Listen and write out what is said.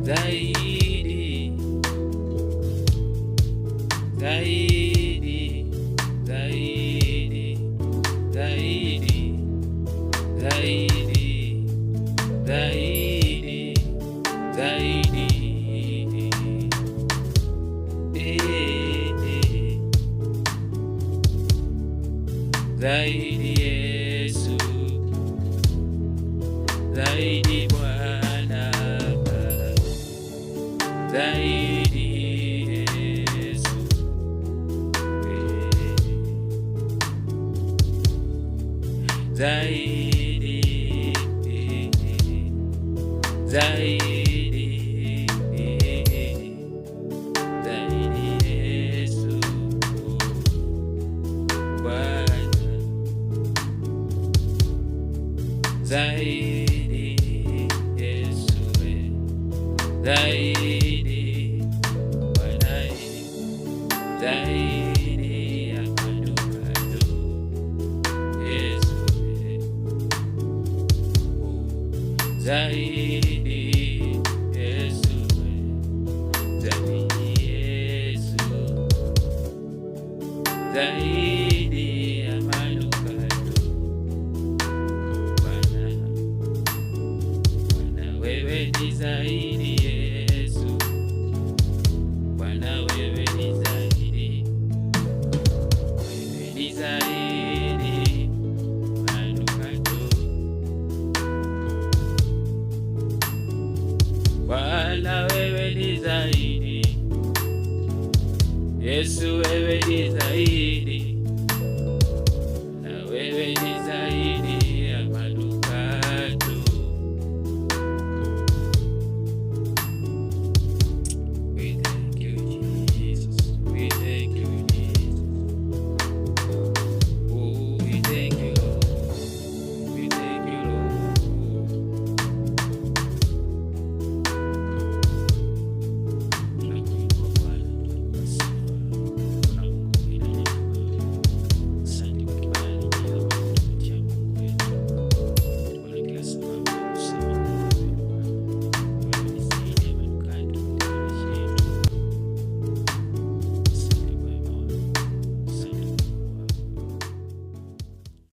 zaidi, zaidi, zaidi, zaidi, zaidi, zaidi, zaidi. Zaidi Yesu, zaidi Bwana, zaidi Yesu, zaidi, zaidi, zaidi Yesu Bwana, zaidi Yesu, zaidi Bwana, zaidi ya manukato Yesu, zaidi Yesu, zaidi Yesu, zaidi ya manukato Bwana, Bwana wewe ni zaidi Yesu, Bwana wewe ni zaidi, wewe ni zaidi manukato Bwana wewe ni zaidi Yesu, wewe ni zaidi